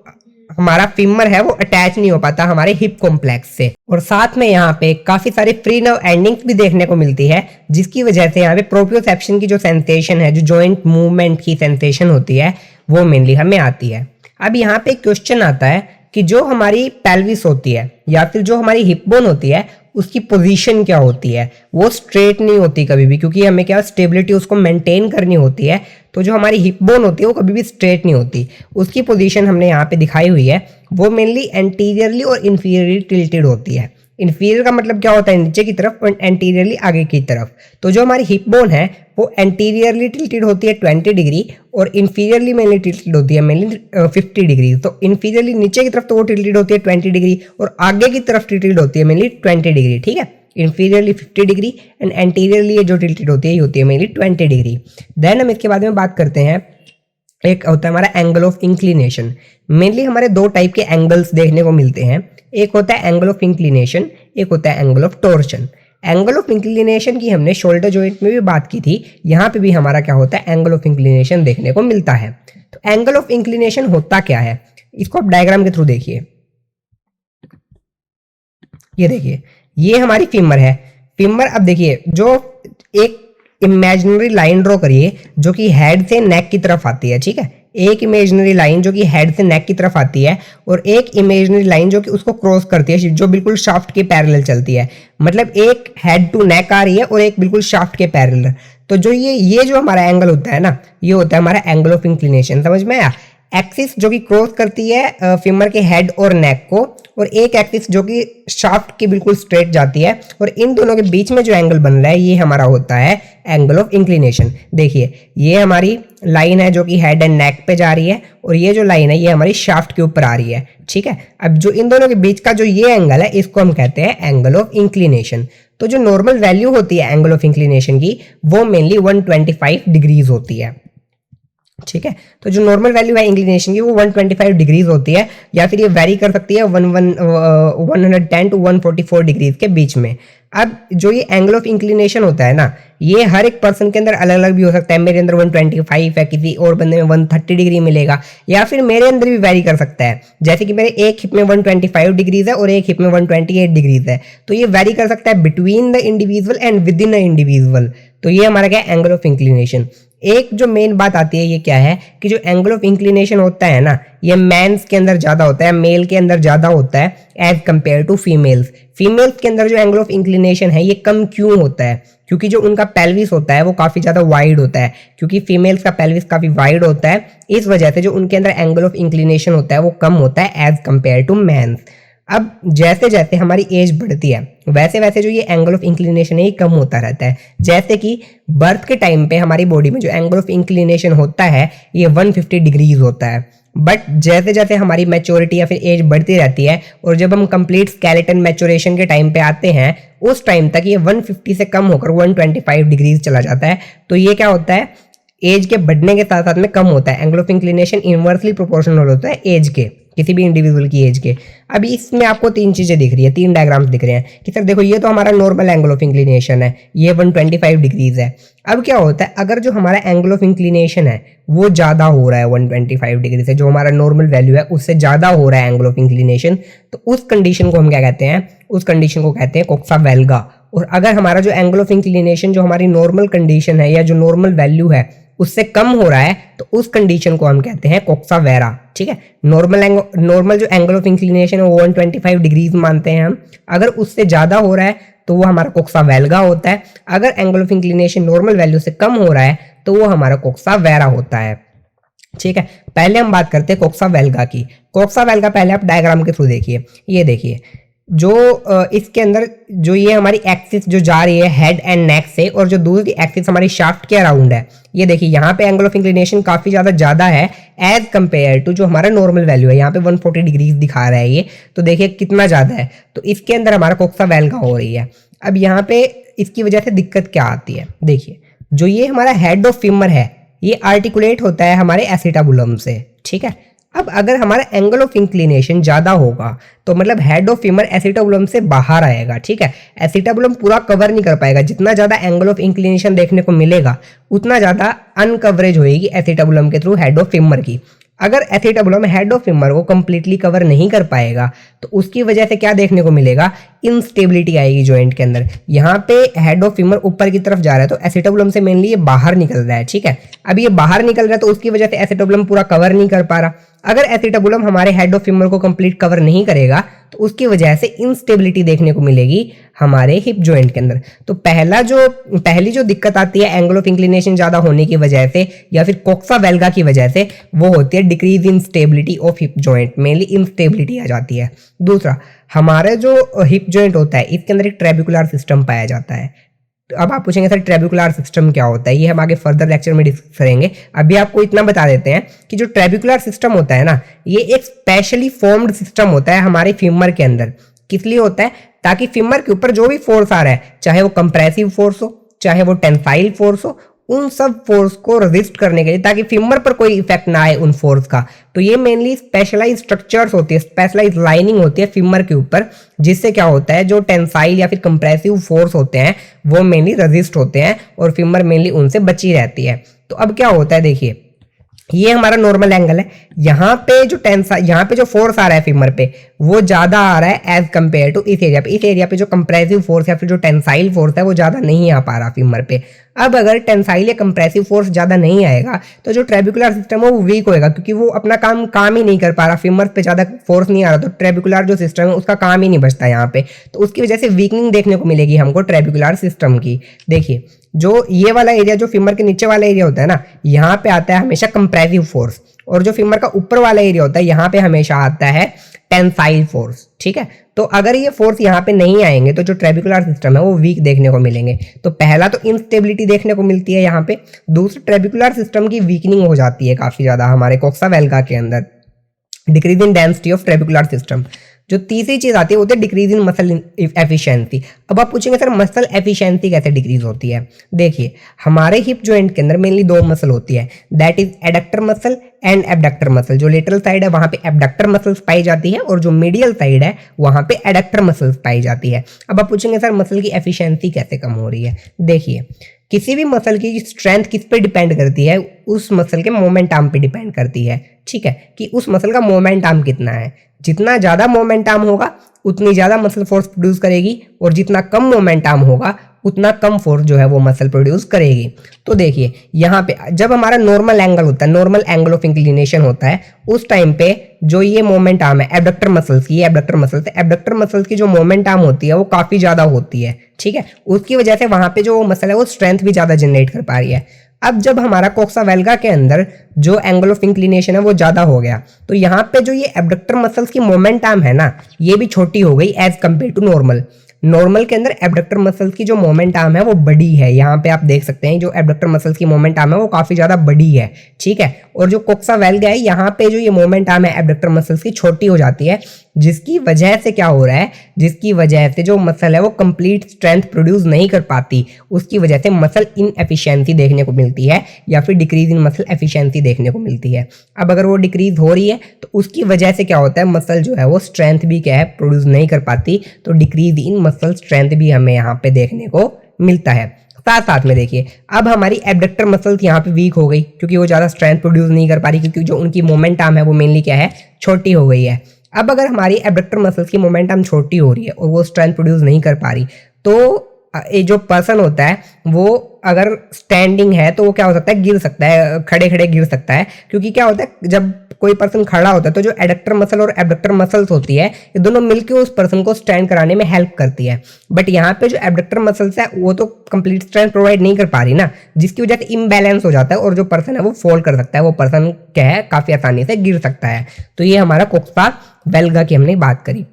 हमारा फीमर है वो अटैच नहीं हो पाता हमारे हिप कॉम्प्लेक्स से। और साथ में यहाँ पे काफी सारे फ्री नर्व एंडिंग्स भी देखने को मिलती है जिसकी वजह से यहाँ पे प्रोप्रियोसेप्शन की जो सेंसेशन है, जो जॉइंट मूवमेंट की सेंसेशन होती है वो मेनली हमें आती है। अब यहाँ पे क्वेश्चन आता है कि जो हमारी पेल्विस होती है या फिर जो हमारी हिप बोन होती है उसकी पोजीशन क्या होती है, वो स्ट्रेट नहीं होती कभी भी, क्योंकि हमें क्या स्टेबिलिटी उसको मेंटेन करनी होती है। तो जो हमारी हिप बोन होती है वो कभी भी स्ट्रेट नहीं होती। उसकी पोजीशन हमने यहाँ पे दिखाई हुई है, वो मेनली एंटीरियरली और इंफीरियरली टिल्टेड होती है। इंफीरियर का मतलब क्या होता है, नीचे की तरफ, और एंटीरियरली आगे की तरफ। तो जो हमारी हिप बोन है वो एंटीरियरली टिल्टेड होती है 20 डिग्री, और इंफीरियरली मेनली टिल्टेड होती है मेनली 50 डिग्री। तो इंफीरियरली नीचे की तरफ तो वो टिल्टेड होती है 20 डिग्री, और आगे की तरफ टिल्टेड होती है मेनली 20 डिग्री, ठीक है। इंफीरियरली 50 डिग्री एंड एंटीरियरली जो टिल्टेड होती है ये होती है मेनली 20 डिग्री। देन हम इसके बारे में बात करते हैं, एक होता है हमारा एंगल ऑफ इंक्लिनेशन। मेनली हमारे दो टाइप के एंगल्स देखने को मिलते हैं, एक होता है एंगल ऑफ इंक्लिनेशन, एक होता है angle of torsion. Angle of inclination की हमने शोल्डर जॉइंट में भी बात की थी, यहाँ पे भी हमारा क्या होता है, एंगल ऑफ इंक्लिनेशन देखने को मिलता है। तो एंगल ऑफ इंक्लिनेशन होता क्या है, इसको आप डायग्राम के थ्रू देखिए। ये देखिए, ये हमारी फीमर है। फीमर, अब देखिए, जो एक इमेजिनरी लाइन ड्रॉ करिए जो कि हेड से नेक की तरफ आती है, ठीक है। एक इमेजिनरी लाइन जो कि हेड से नेक की तरफ आती है, और एक इमेजिनरी लाइन जो कि उसको क्रॉस करती है, जो बिल्कुल शाफ्ट के पैरेलल चलती है। मतलब एक हेड टू नेक आ रही है और एक बिल्कुल शाफ्ट के पैरेलल। तो जो ये जो हमारा एंगल होता है ना, ये होता है हमारा एंगल ऑफ इंक्लिनेशन। समझ में आया? एक्सिस जो कि क्रॉस करती है फीमर के हेड और नेक को, और एक एक्सिस जो कि शाफ्ट की बिल्कुल स्ट्रेट जाती है, और इन दोनों के बीच में जो एंगल बन रहा है ये हमारा होता है एंगल ऑफ इंक्लिनेशन। देखिए, ये हमारी लाइन है जो कि हेड एंड नेक पे जा रही है, और ये जो लाइन है ये हमारी शाफ्ट के ऊपर आ रही है, ठीक है। अब जो इन दोनों के बीच का जो ये एंगल है इसको हम कहते हैं एंगल ऑफ इंक्लिनेशन। तो जो नॉर्मल वैल्यू होती है एंगल ऑफ इंक्लिनेशन की, वो मेनली 125 डिग्रीज होती है, ठीक है। तो जो नॉर्मल वैल्यू है इंक्लिनेशन की वो 125 डिग्रीज होती है, या फिर ये वेरी कर सकती है 110 टू 144 डिग्रीज के बीच में। अब जो ये एंगल ऑफ इंक्लिनेशन होता है ना, ये हर एक पर्सन के अंदर अलग अलग भी हो सकता है। मेरे अंदर 125 है, किसी और बंदे में 130 डिग्री मिलेगा, या फिर मेरे अंदर भी वेरी कर सकता है। जैसे कि मेरे एक हिप में 125 डिग्रीज है और एक हिप में 128 डिग्रीज है, तो ये वेरी कर सकता है between the individual and with in a individual. तो ये हमारा क्या है, एंगल ऑफ इंक्लिनेशन। एक जो मेन बात आती है ये क्या है कि जो एंगल ऑफ इंक्लिनेशन होता है ना, ये मेंस के अंदर ज्यादा होता है, मेल के अंदर ज्यादा होता है as compare to females. Females के अंदर जो एंगल ऑफ इंक्लिनेशन है ये कम क्यों होता है, क्योंकि जो उनका पेल्विस होता है वो काफी ज्यादा वाइड होता है। क्योंकि फीमेल्स का पेल्विस काफी वाइड होता है, इस वजह से जो उनके अंदर एंगल ऑफ इंक्लिनेशन होता है वो कम होता है एज कंपेयर टू मेंस। अब जैसे जैसे हमारी एज बढ़ती है वैसे वैसे जो ये एंगल ऑफ इंक्लिनेशन है ये कम होता रहता है। जैसे कि बर्थ के टाइम पे हमारी बॉडी में जो एंगल ऑफ इंक्लिनेशन होता है ये 150 डिग्रीज होता है, बट जैसे जैसे हमारी मैच्योरिटी या फिर एज बढ़ती रहती है और जब हम कंप्लीट स्केलेटन मैच्योरेशन के टाइम पे आते हैं उस टाइम तक ये 150 से कम होकर 125 डिग्रीज चला जाता है। तो ये क्या होता है, एज के बढ़ने के साथ साथ में कम होता है। Angle of inclination inversely proportional होता है एज के, किसी भी इंडिविजुअल की एज के। अभी इसमें आपको तीन चीजें दिख रही है, तीन डायग्राम्स दिख रहे हैं कि सर देखो ये तो हमारा नॉर्मल एंगल ऑफ इंक्लिनेशन है, ये 125 डिग्रीज है। अब क्या होता है, अगर जो हमारा एंगल ऑफ इंक्लिनेशन है वो ज्यादा हो रहा है 125 डिग्री से, जो हमारा नॉर्मल वैल्यू है उससे ज्यादा हो रहा है एंगल ऑफ इंक्लिनेशन, तो उस कंडीशन को हम क्या कहते हैं, उस कंडीशन को कहते हैं कोक्सा वेल्गा। और अगर हमारा जो एंगल ऑफ इंक्लिनेशन जो हमारी नॉर्मल कंडीशन है या जो नॉर्मल वैल्यू है उससे कम हो रहा है तो उस कंडीशन को हम कहते हैं कोक्सा वेरा, ठीक है। नॉर्मल जो एंगल ऑफ इंक्लिनेशन है वो 125 डिग्रीज मानते हैं हम। अगर उससे ज्यादा हो रहा है तो वो हमारा कोक्सा वेल्गा होता है। अगर angle of inclination normal value से कम हो रहा है तो वो हमारा कोक्सा वेरा होता है, ठीक है। पहले हम बात करते हैं कोक्सा वेल्गा की। कोक्सा वेल्गा पहले आप डायग्राम के थ्रू देखिए, ये देखिए जो इसके अंदर जो ये हमारी एक्सिस जो जा रही है हेड एंड नेक से, और जो दूसरी एक्सिस हमारी शाफ्ट के अराउंड है, ये देखिए यहाँ पे एंगल ऑफ इंक्लिनेशन काफी ज्यादा है एज कंपेयर टू जो हमारा नॉर्मल वैल्यू है। यहाँ पे 140 डिग्री दिखा रहा है ये, तो देखिए कितना ज्यादा है। तो इसके अंदर हमारा कोक्सा वेल्गा हो रही है। अब यहाँ पे इसकी वजह से दिक्कत क्या आती है, देखिए जो ये हमारा हेड ऑफ फीमर है ये आर्टिकुलेट होता है हमारे एसिटाबुलम से, ठीक है। अब अगर हमारा एंगल ऑफ इंक्लिनेशन ज्यादा होगा तो मतलब हेड ऑफ फीमर एसिटाबुलम से बाहर आएगा, ठीक है। एसिटाबुलम पूरा कवर नहीं कर पाएगा, जितना ज्यादा एंगल ऑफ इंक्लिनेशन देखने को मिलेगा उतना ज्यादा अनकवरेज होएगी एसिटाबुलम के थ्रू हेड ऑफ फीमर की। अगर एसिटाबुलम हेड ऑफ फीमर को कंप्लीटली कवर नहीं कर पाएगा तो उसकी वजह से क्या देखने को मिलेगा, इंस्टेबिलिटी आएगी जॉइंट के अंदर। यहाँ पे हेड ऑफ फीमर ऊपर की तरफ जा रहा है तो एसिटाबुलम से मेनली ये बाहर निकल रहा है, ठीक है। अब ये बाहर निकल रहा है तो उसकी वजह से एसिटाबुलम पूरा कवर नहीं कर पा रहा। अगर एसिटाबुलम हमारे हेड ऑफ फीमर को कंप्लीट कवर नहीं करेगा तो उसकी वजह से इंस्टेबिलिटी देखने को मिलेगी हमारे हिप जॉइंट के अंदर। तो पहली जो दिक्कत आती है एंगल ऑफ इंक्लिनेशन ज्यादा होने की वजह से या फिर कोक्सा वेल्गा की वजह से, वो होती है decrease in stability of hip joint, mainly instability आ जाती है। दूसरा, हमारा जो हिप जॉइंट होता है इसके अंदर एक ट्रेबिकुलर सिस्टम पाया जाता है। अब आप पूछेंगे सर ट्रेबिकुलर सिस्टम क्या होता है, ये हम आगे फर्दर लेक्चर में डिस्कस करेंगे। अभी आपको इतना बता देते हैं कि जो ट्रेबिकुलर सिस्टम होता है ना, ये एक स्पेशली फॉर्म्ड सिस्टम होता है हमारे फीमर के अंदर। किस लिए होता है? ताकि फीमर के ऊपर जो भी फोर्स आ रहा है, चाहे वो कंप्रेसिव फोर्स हो, चाहे वो टेंसाइल फोर्स हो, उन सब फोर्स को रेजिस्ट करने के लिए, ताकि फीमर पर कोई इफेक्ट ना आए उन फोर्स का। तो ये मेनली स्पेशलाइज स्ट्रक्चर्स होती है, स्पेशलाइज लाइनिंग होती है फीमर के ऊपर, जिससे क्या होता है जो टेंसाइल या फिर कंप्रेसिव फोर्स होते हैं वो मेनली रेजिस्ट होते हैं और फीमर मेनली उनसे बची रहती है। तो अब क्या होता है, देखिए ये हमारा नॉर्मल एंगल है, यहाँ पे जो फोर्स आ रहा है फीमर पे वो ज्यादा आ रहा है एज कंपेयर टू इस एरिया पे। इस एरिया पे जो कंप्रेसिव फोर्स या फिर जो टेंसाइल फोर्स है वो ज्यादा नहीं आ पा रहा फीमर पे। अब अगर टेंसाइल या कंप्रेसिव फोर्स ज्यादा नहीं आएगा तो जो ट्रेबिकुलर सिस्टम है वो वीक होएगा, क्योंकि वो अपना काम ही नहीं कर पा रहा, फीमर पे ज्यादा फोर्स नहीं आ रहा, तो ट्रेबिकुलर जो सिस्टम है उसका काम ही नहीं बचता यहाँ पे। तो उसकी वजह से वीकनिंग देखने को मिलेगी हमको ट्रेबिकुलर सिस्टम की। देखिए जो ये वाला एरिया, जो फीमर के नीचे वाला एरिया होता है ना, यहाँ पे आता है हमेशा कंप्रेसिव फोर्स, और जो फीमर का ऊपर वाला एरिया होता है यहाँ पे हमेशा आता है टेंसाइल फोर्स। ठीक है, तो अगर ये फोर्स यहाँ पे नहीं आएंगे तो जो ट्रेबिकुलर सिस्टम है वो वीक देखने को मिलेंगे। तो पहला तो इंस्टेबिलिटी देखने को मिलती है यहाँ पे, दूसरा ट्रेबिकुलर सिस्टम की वीकनिंग हो जाती है काफी ज्यादा हमारे कोक्सा वेल्गा के अंदर, decrease in density of trabecular system. जो तीसरी चीज आती है वो है डिक्रीज इन मसल एफिशिएंसी। अब आप पूछेंगे सर मसल एफिशिएंसी कैसे डिक्रीज होती है? देखिए हमारे हिप जॉइंट के अंदर मेनली दो मसल होती है, that is adductor muscle and abductor muscle. जो लेटरल साइड है वहां पे एबडक्टर मसल्स पाई जाती है और जो मीडियल साइड है वहां पे एडक्टर मसल्स पाई जाती है। अब आप पूछेंगे सर मसल की एफिशिएंसी कैसे कम हो रही है? देखिए किसी भी मसल की स्ट्रेंथ किस पे डिपेंड करती है? उस मसल के मोमेंट आर्म पे डिपेंड करती है। ठीक है, कि उस मसल का मोमेंट आर्म कितना है। जितना ज्यादा मोमेंट आर्म होगा उतनी ज्यादा मसल फोर्स प्रोड्यूस करेगी, और जितना कम मोमेंट आर्म होगा उतना कम फोर्स जो है वो मसल प्रोड्यूस करेगी। तो देखिए यहाँ पे जब हमारा नॉर्मल एंगल होता है, नॉर्मल एंगल ऑफ इंक्लिनेशन होता है, उस टाइम पे जो ये मोमेंट आर्म है एबडक्टर मसल्स की, एबडक्टर मसल्स की जो मोमेंट आर्म होती है वो काफी ज्यादा होती है। ठीक है, उसकी वजह से वहां पे जो मसल है वो स्ट्रेंथ भी ज्यादा जनरेट कर पा रही है। अब जब हमारा कोक्सा वेल्गा के अंदर जो एंगल ऑफ इंक्लिनेशन है वो ज्यादा हो गया, तो यहाँ पे जो ये एबडक्टर मसल्स की मोमेंट आर्म है ना, ये भी छोटी हो गई as compare to normal. Normal के अंदर एबडक्टर मसल्स की जो मोमेंट आर्म है वो बड़ी है, यहाँ पे आप देख सकते हैं जो एबडक्टर मसल्स की मोमेंट आर्म है वो काफी ज्यादा बड़ी है। ठीक है, और जो कोक्सा वेल्गा है यहाँ पे जो ये मोमेंट आर्म है एबडक्टर मसल्स की छोटी हो जाती है, जिसकी वजह से क्या हो रहा है, जिसकी वजह से जो मसल है वो कंप्लीट स्ट्रेंथ प्रोड्यूस नहीं कर पाती, उसकी वजह से मसल इनएफिशिएंसी देखने को मिलती है या फिर डिक्रीज इन मसल एफिशिएंसी देखने को मिलती है। अब अगर वो डिक्रीज हो रही है तो उसकी वजह से क्या होता है, मसल जो है वो स्ट्रेंथ भी क्या है प्रोड्यूस नहीं कर पाती, तो डिक्रीज इन मसल स्ट्रेंथ भी हमें यहाँ पे देखने को मिलता है। साथ साथ में देखिए अब हमारी एबडक्टर मसल्स यहाँ पे वीक हो गई, क्योंकि वो ज्यादा स्ट्रेंथ प्रोड्यूस नहीं कर पा रही, क्योंकि जो उनकी मोमेंट आर्म है वो मेनली क्या है, छोटी हो गई है। अब अगर हमारी एबडक्टर मसल्स की मोमेंट आर्म छोटी हो रही है और वो स्ट्रेंथ प्रोड्यूस नहीं कर पा रही, तो ये जो पर्सन होता है वो अगर स्टैंडिंग है तो वो क्या हो सकता है, गिर सकता है, खड़े खड़े गिर सकता है। क्योंकि क्या होता है जब कोई पर्सन खड़ा होता है तो जो एडक्टर मसल और एबडक्टर मसल्स होती है ये दोनों मिलकर उस पर्सन को स्टैंड कराने में हेल्प करती है। बट यहाँ पे जो एबडक्टर मसल्स है वो तो कंप्लीट स्ट्रेंथ प्रोवाइड नहीं कर पा रही ना, जिसकी वजह से इम्बैलेंस हो जाता है और जो पर्सन है वो फॉल कर सकता है, वो पर्सन क्या है काफी आसानी से गिर सकता है। तो ये हमारा कोक्सा वेल्गा की हमने बात करी।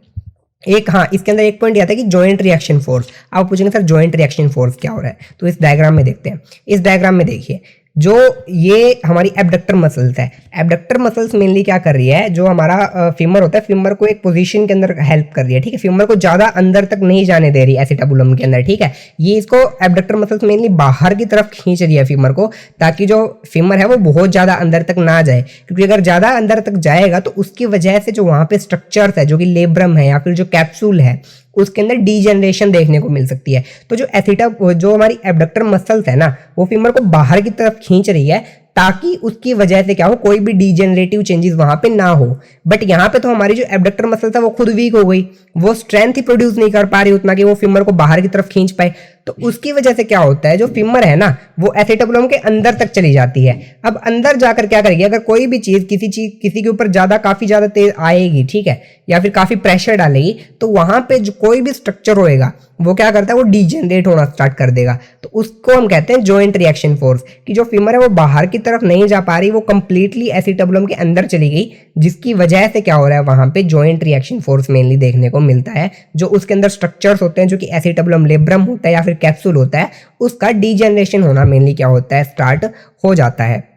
एक हाँ इसके अंदर एक पॉइंट आता है कि जॉइंट रिएक्शन फोर्स। आप पूछेंगे सर जॉइंट रिएक्शन फोर्स क्या हो रहा है, तो इस डायग्राम में देखते हैं। इस डायग्राम में देखिए जो ये हमारी एबडक्टर मसल्स है, एबडक्टर मसल्स मेनली क्या कर रही है, जो हमारा फीमर होता है, फीमर को एक पोजीशन के अंदर हेल्प कर रही है। ठीक है, फीमर को ज्यादा अंदर तक नहीं जाने दे रही एसिटाबुलम के अंदर। ठीक है, ये इसको एबडक्टर मसल्स मेनली बाहर की तरफ खींच रही है फीमर को, ताकि जो फीमर है वो बहुत ज्यादा अंदर तक ना जाए, क्योंकि अगर ज्यादा अंदर तक जाएगा तो उसकी वजह से जो वहां पे स्ट्रक्चर्स है, जो कि लेब्रम है या फिर जो कैप्सूल है, उसके अंदर डीजनरेशन देखने को मिल सकती है। तो जो हमारी एबडक्टर मसल्स है ना वो फीमर को बाहर की तरफ खींच रही है, ताकि उसकी वजह से क्या हो, कोई भी डीजेनरेटिव चेंजेस वहां पे ना हो। बट यहाँ पे तो हमारी जो एबडक्टर मसल था वो खुद वीक हो गई, वो स्ट्रेंथ ही प्रोड्यूस नहीं कर पा रही उतना कि वो फीमर को बाहर की तरफ खींच पाए। तो उसकी वजह से क्या होता है, जो फीमर है ना वो एसिटाबुलम के अंदर तक चली जाती है। अब अंदर जाकर क्या करेगी, अगर कोई भी चीज किसी के ऊपर काफी ज्यादा तेज आएगी, ठीक है, या फिर काफी प्रेशर डालेगी, तो वहां पे जो कोई भी स्ट्रक्चर होएगा वो क्या करता है, वो डीजेनरेट होना स्टार्ट कर देगा। तो उसको हम कहते हैं जॉइंट रिएक्शन फोर्स, कि जो फीमर है वो बाहर की तरफ नहीं जा पा रही, वो कंप्लीटली एसिटाबुलम के अंदर चली गई, जिसकी वजह से क्या हो रहा है, वहां पे जॉइंट रिएक्शन फोर्स मेनली देखने को मिलता है। जो उसके अंदर स्ट्रक्चर्स होते हैं, जो कि एसिटाबुलम लेब्रम होता है या फिर कैप्सूल होता है, उसका डीजेनरेशन होना मेनली क्या होता है, स्टार्ट हो जाता है।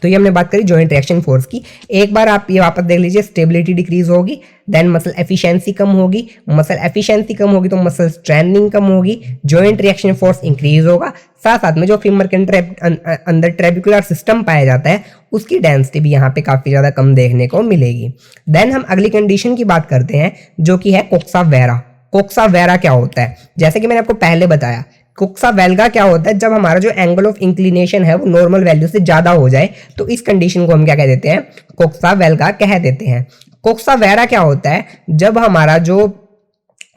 तो ये हमने बात करी जॉइंट रिएक्शन फोर्स की। एक बार आप ये वापस देख लीजिए, स्टेबिलिटी डिक्रीज होगी, देन मसल एफिशिएंसी कम होगी, मसल एफिशिएंसी कम होगी तो मसल स्ट्रेंथनिंग कम होगी, जॉइंट रिएक्शन फोर्स इंक्रीज होगा, साथ साथ में जो फीमर के अंदर ट्रेबिकुलर सिस्टम पाया जाता है उसकी डेंसिटी भी यहाँ पे काफी ज्यादा कम देखने को मिलेगी। देन हम अगली कंडीशन की बात करते हैं, जो कि है कोक्सा वेरा। कोक्सा वेरा क्या होता है, जैसे कि मैंने आपको पहले बताया, कोक्सा वेल्गा क्या होता है, जब हमारा जो एंगल ऑफ इंक्लिनेशन है वो नॉर्मल वैल्यू से ज्यादा हो जाए, तो इस कंडीशन को हम क्या कह देते हैं, कोक्सा वेल्गा कह देते हैं। कोक्सा वेरा क्या होता है, जब हमारा जो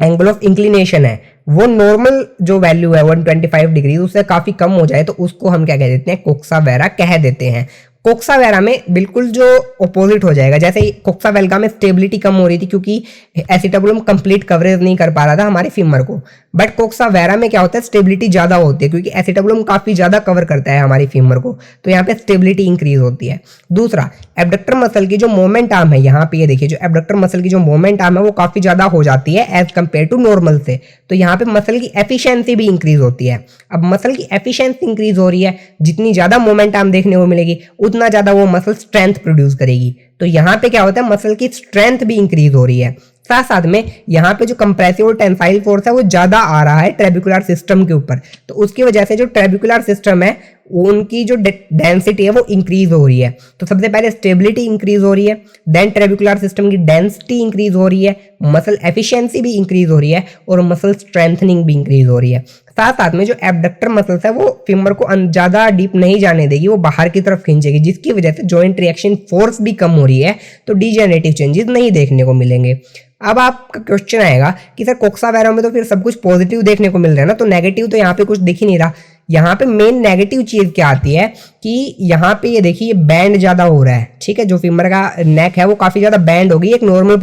एंगल ऑफ इंक्लिनेशन है वो नॉर्मल जो वैल्यू है 125 डिग्री उससे काफी कम हो जाए, तो उसको हम क्या कह देते हैं, कोक्सा वेरा कह देते हैं। कोक्सा वेरा में बिल्कुल जो ऑपोजिट हो जाएगा, जैसे कोक्सा वेल्गा में स्टेबिलिटी कम हो रही थी क्योंकि एसिटाबुलम कंप्लीट कवरेज नहीं कर पा रहा था हमारे फीमर को, बट कोक्सा वेरा में क्या होता है, स्टेबिलिटी ज्यादा होती है क्योंकि एसिटाबुलम काफी ज्यादा कवर करता है हमारी फीमर को, तो यहाँ पे स्टेबिलिटी इंक्रीज होती है। दूसरा, एबडक्टर मसल की जो मोमेंट आर्म है, यहाँ पे ये देखिए जो एबडक्टर मसल की जो मोमेंट आर्म है वो काफी ज्यादा हो जाती है एज कंपेयर टू नॉर्मल से, तो यहाँ पे मसल की एफिशिएंसी भी इंक्रीज होती है। अब मसल की एफिशिएंसी इंक्रीज हो रही है, जितनी ज्यादा मोमेंट आर्म देखने को मिलेगी उतना ज्यादा वो मसल स्ट्रेंथ प्रोड्यूस करेगी, तो यहाँ पे क्या होता है, मसल की स्ट्रेंथ भी इंक्रीज हो रही है। साथ साथ में यहाँ पे जो कंप्रेसिव और टेंसाइल फोर्स है वो ज्यादा आ रहा है ट्रेबिकुलर सिस्टम के ऊपर, तो उसकी वजह से जो ट्रेबिकुलर सिस्टम है उनकी जो डेंसिटी है वो इंक्रीज हो रही है। तो सबसे पहले स्टेबिलिटी इंक्रीज हो रही है, देन ट्रेबिकुलर सिस्टम की डेंसिटी इंक्रीज हो रही है, मसल एफिशिएंसी भी इंक्रीज हो रही है और मसल स्ट्रेंथनिंग भी इंक्रीज हो रही है। साथ साथ में जो एबडक्टर मसल्स है वो फीमर को ज्यादा डीप नहीं जाने देगी, वो बाहर की तरफ खींचेगी, जिसकी वजह से जॉइंट रिएक्शन फोर्स भी कम हो रही है, तो डीजेनरेटिव चेंजेस नहीं देखने को मिलेंगे। अब आपका क्वेश्चन आएगा कि सर कोक्सा वेरा में तो फिर सब कुछ पॉजिटिव देखने को मिल रहा है ना, तो नेगेटिव तो यहाँ पे कुछ दिख ही नहीं रहा। यहाँ पे मेन नेगेटिव चीज क्या आती है कि यहाँ पे ये देखिए ये बैंड ज्यादा हो रहा है, ठीक है, जो फीमर का नेक है वो काफी ज्यादा बैंड होगी एक नॉर्मल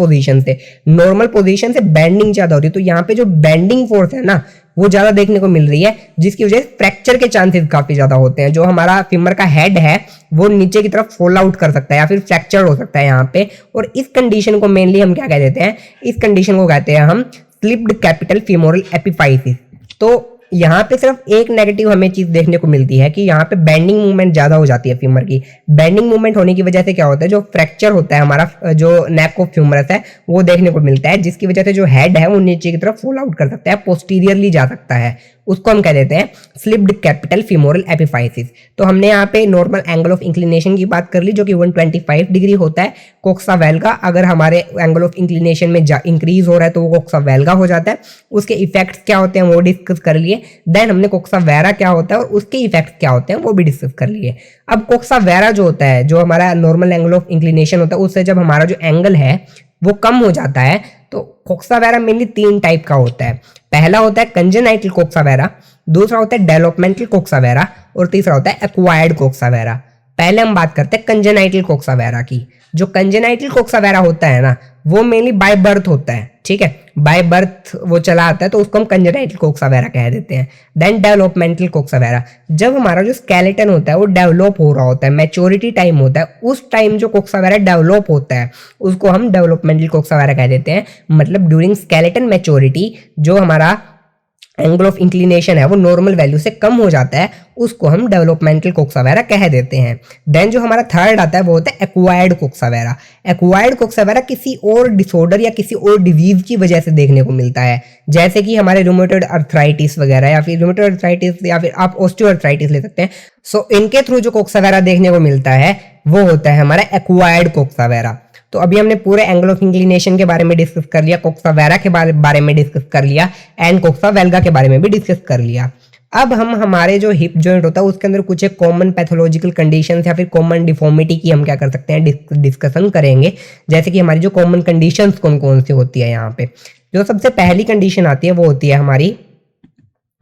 पोजीशन से बैंडिंग ज्यादा हो रही है, तो यहाँ पे जो बैंडिंग फोर्स है ना वो ज्यादा देखने को मिल रही है, जिसकी वजह से फ्रैक्चर के चांसेस काफी ज्यादा होते हैं। जो हमारा फीमर का हेड है वो नीचे की तरफ फॉल आउट कर सकता है या फिर फ्रैक्चर हो सकता है यहाँ पे, और इस कंडीशन को मेनली हम क्या कह देते हैं, इस कंडीशन को कहते हैं हम स्लिप्ड कैपिटल फीमोरल एपिफाइसिस। तो यहाँ पे सिर्फ एक नेगेटिव हमें चीज देखने को मिलती है कि यहाँ पे बेंडिंग मूवमेंट ज्यादा हो जाती है फीमर की। बेंडिंग मूवमेंट होने की वजह से क्या होता है, जो फ्रैक्चर होता है हमारा जो नेक ऑफ फ्यूमरस है वो देखने को मिलता है, जिसकी वजह से जो हेड है वो नीचे की तरफ फॉल आउट कर सकता है, पोस्टीरियरली जा सकता है, उसको हम कह देते हैं स्लिप्ड कैपिटल फीमोरल एपिफाइसिस। तो हमने यहाँ पे नॉर्मल एंगल ऑफ इंक्लिनेशन की बात कर ली जो कि 125 डिग्री होता है। कोक्सा वेल्गा अगर हमारे एंगल ऑफ इंक्लिनेशन में इंक्रीज हो रहा है तो वो कोक्सा वेल्गा हो जाता है। उसके इफेक्ट्स क्या होते हैं वो डिस्कस कर लिए। देन हमने कोक्सा वेरा क्या होता है और उसके इफेक्ट्स क्या होते हैं वो भी डिस्कस कर लिए। अब कोक्सा वेरा जो होता है, जो हमारा नॉर्मल एंगल ऑफ इंक्लिनेशन होता है, उससे जब हमारा जो एंगल है वो कम हो जाता है, तो कोक्सा वेरा मेनली 3 टाइप का होता है। पहला होता है कंजेनाइटल कोक्सा वेरा, दूसरा होता है डेवलपमेंटल कोक्सा वेरा और तीसरा होता है एक्वायर्ड कोक्सा वेरा। पहले हम बात करते हैं कंजेनाइटल कोक्सा वेरा की। जो कंजेनाइटल कोक्सा वेरा होता है ना वो मेनली बाय बर्थ होता है, ठीक है, बाय बर्थ वो चला आता है, तो उसको हम कंजेनाइटल कोक्सा वेरा कह देते हैं। देन डेवलपमेंटल कोक्सा वेरा, जब हमारा जो स्केलेटन होता है वो डेवलप हो रहा होता है, मैच्योरिटी टाइम होता है, उस टाइम जो कोक्सा वेरा डेवलप होता है उसको हम डेवलपमेंटल कोक्सा वेरा कह देते हैं। मतलब ड्यूरिंग स्केलेटन मैच्योरिटी जो हमारा एंगल ऑफ इंक्लिनेशन है वो नॉर्मल वैल्यू से कम हो जाता है, उसको हम डेवलपमेंटल कोक्सा वेरा कह देते हैं। देन जो हमारा थर्ड आता है वो होता है एक्वायर्ड कोक्सा वेरा। एक्वायर्ड कोक्सा वेरा किसी और डिसऑर्डर या किसी और डिजीज की वजह से देखने को मिलता है, जैसे कि हमारे रूमेटॉइड अर्थराइटिस वगैरह, या फिर रूमेटॉइड अर्थराइटिस या फिर आप ऑस्टियोआर्थराइटिस ले सकते हैं। सो इनके थ्रू जो कोक्सा वेरा देखने को मिलता है वो होता है हमारा एक्वायर्ड कोक्सा वेरा। तो अभी हमने पूरे एंगल ऑफ इंक्लिनेशन के बारे में डिस्कस कर लिया, कोक्सा वेरा के बारे में डिस्कस कर लिया एंड कोक्सा वेल्गा के बारे में भी डिस्कस कर लिया। अब हम हमारे जो हिप जॉइंट होता है उसके अंदर कुछ एक कॉमन पैथोलॉजिकल कंडीशंस या फिर कॉमन डिफॉर्मिटी की हम क्या कर सकते हैं, डिस्कशन करेंगे। जैसे कि हमारी जो कॉमन कंडीशंस कौन कौन सी होती है यहाँ पे। जो सबसे पहली कंडीशन आती है वो होती है हमारी,